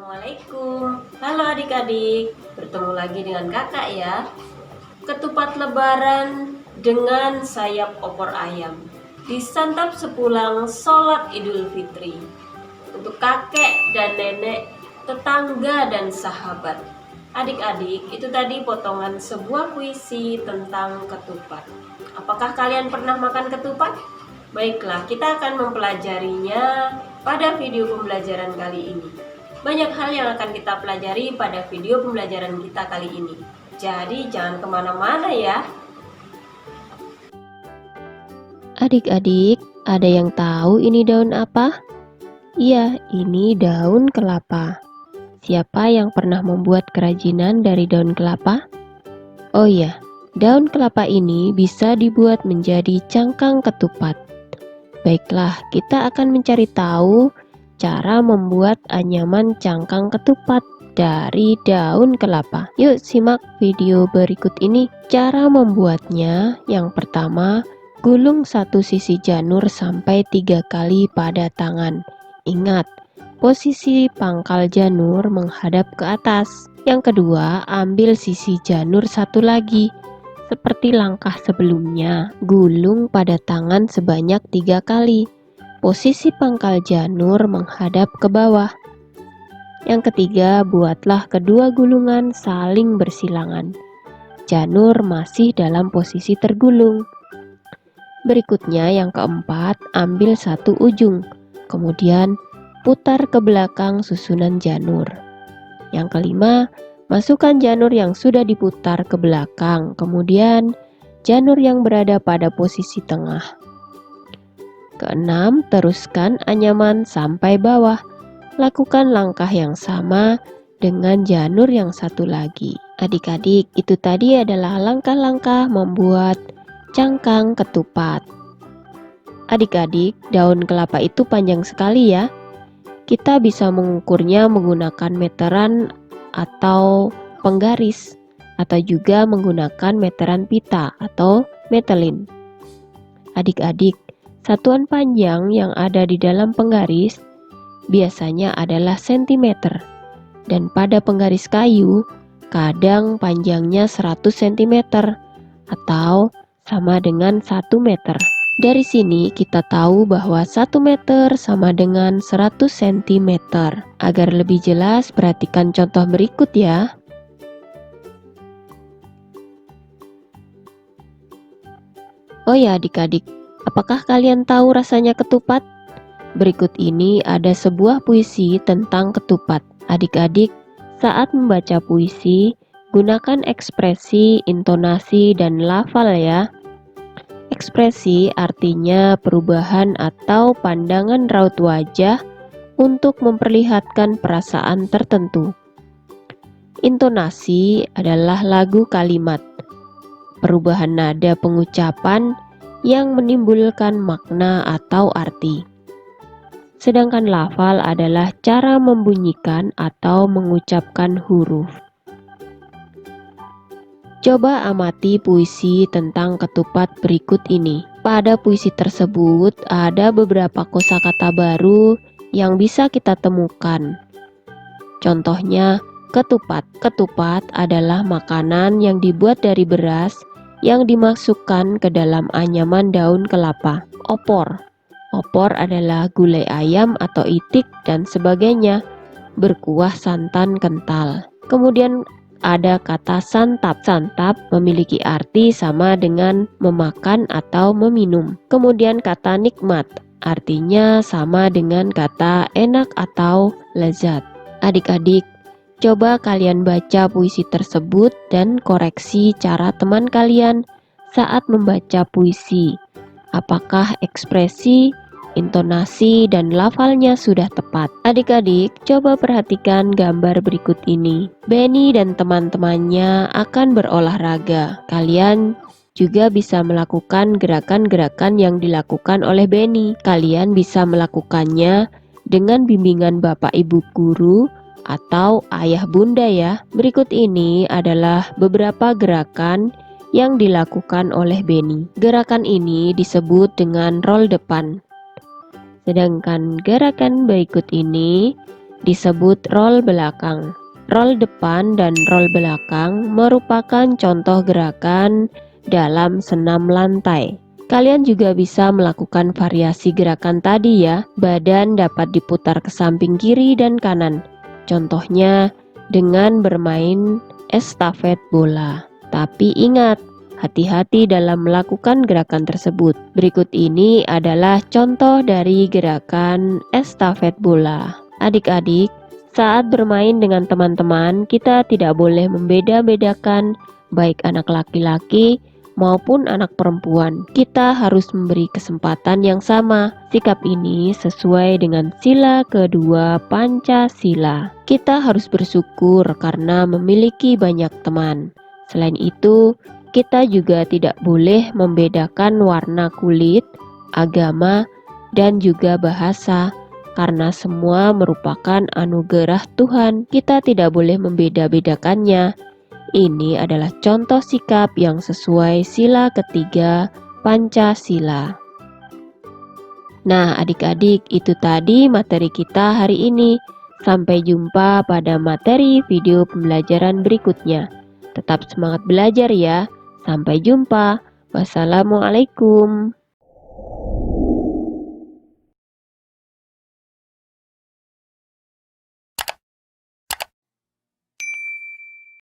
Assalamualaikum. Halo adik-adik, bertemu lagi dengan kakak ya. Ketupat lebaran dengan sayap opor ayam, disantap sepulang sholat Idul Fitri. Untuk kakek dan nenek, tetangga dan sahabat. Adik-adik, itu tadi potongan sebuah puisi tentang ketupat. Apakah kalian pernah makan ketupat? Baiklah, kita akan mempelajarinya pada video pembelajaran kali ini. Banyak hal yang akan kita pelajari pada video pembelajaran kita kali ini. Jadi jangan kemana-mana ya. Adik-adik, ada yang tahu ini daun apa? Iya, ini daun kelapa. Siapa yang pernah membuat kerajinan dari daun kelapa? Oh iya, daun kelapa ini bisa dibuat menjadi cangkang ketupat. Baiklah, kita akan mencari tahu cara membuat anyaman cangkang ketupat dari daun kelapa. Yuk simak video berikut ini. Cara membuatnya, yang pertama, gulung satu sisi janur sampai 3 kali pada tangan. Ingat, posisi pangkal janur menghadap ke atas. Yang kedua, ambil sisi janur satu lagi. Seperti langkah sebelumnya, gulung pada tangan sebanyak 3 kali. Posisi pangkal janur menghadap ke bawah. Yang ketiga, buatlah kedua gulungan saling bersilangan. Janur masih dalam posisi tergulung. Berikutnya yang keempat, ambil satu ujung, kemudian putar ke belakang susunan janur. Yang kelima, masukkan janur yang sudah diputar ke belakang, kemudian janur yang berada pada posisi tengah. Keenam, teruskan anyaman sampai bawah. Lakukan langkah yang sama dengan janur yang satu lagi. Adik-adik, itu tadi adalah langkah-langkah membuat cangkang ketupat. Adik-adik, daun kelapa itu panjang sekali ya. Kita bisa mengukurnya menggunakan meteran atau penggaris, atau juga menggunakan meteran pita atau metelin. Adik-adik, satuan panjang yang ada di dalam penggaris biasanya adalah sentimeter, dan pada penggaris kayu kadang panjangnya 100 cm atau sama dengan 1 meter. Dari sini kita tahu bahwa 1 meter sama dengan 100 cm. Agar lebih jelas, perhatikan contoh berikut ya. Oh ya adik-adik, apakah kalian tahu rasanya ketupat? Berikut ini ada sebuah puisi tentang ketupat. Adik-adik, saat membaca puisi, gunakan ekspresi, intonasi, dan lafal ya. Ekspresi artinya perubahan atau pandangan raut wajah untuk memperlihatkan perasaan tertentu. Intonasi adalah lagu kalimat, perubahan nada pengucapan yang menimbulkan makna atau arti. Sedangkan lafal adalah cara membunyikan atau mengucapkan huruf. Coba amati puisi tentang ketupat berikut ini. Pada puisi tersebut ada beberapa kosakata baru yang bisa kita temukan. Contohnya, ketupat. Ketupat adalah makanan yang dibuat dari beras yang dimasukkan ke dalam anyaman daun kelapa. Opor. Opor adalah gulai ayam atau itik dan sebagainya, berkuah santan kental. Kemudian ada kata santap. Santap memiliki arti sama dengan memakan atau meminum. Kemudian kata nikmat, artinya sama dengan kata enak atau lezat. Adik-adik, coba kalian baca puisi tersebut dan koreksi cara teman kalian saat membaca puisi. Apakah ekspresi, intonasi, dan lafalnya sudah tepat? Adik-adik, coba perhatikan gambar berikut ini. Benny dan teman-temannya akan berolahraga. Kalian juga bisa melakukan gerakan-gerakan yang dilakukan oleh Benny. Kalian bisa melakukannya dengan bimbingan Bapak Ibu guru atau ayah bunda ya. Berikut ini adalah beberapa gerakan yang dilakukan oleh Benny. Gerakan ini disebut dengan roll depan. Sedangkan gerakan berikut ini disebut roll belakang. Roll depan dan roll belakang merupakan contoh gerakan dalam senam lantai. Kalian juga bisa melakukan variasi gerakan tadi ya. Badan dapat diputar ke samping kiri dan kanan. Contohnya dengan bermain estafet bola. Tapi ingat, hati-hati dalam melakukan gerakan tersebut. Berikut ini adalah contoh dari gerakan estafet bola. Adik-adik, saat bermain dengan teman-teman, kita tidak boleh membeda-bedakan baik anak laki-laki maupun anak perempuan. Kita harus memberi kesempatan yang sama. Sikap ini sesuai dengan sila kedua Pancasila. Kita harus bersyukur karena memiliki banyak teman. Selain itu, kita juga tidak boleh membedakan warna kulit, agama, dan juga bahasa. Karena semua merupakan anugerah Tuhan, kita tidak boleh membeda-bedakannya. Ini adalah contoh sikap yang sesuai sila ketiga Pancasila. Nah, adik-adik, itu tadi materi kita hari ini. Sampai jumpa pada materi video pembelajaran berikutnya. Tetap semangat belajar ya. Sampai jumpa. Wassalamualaikum.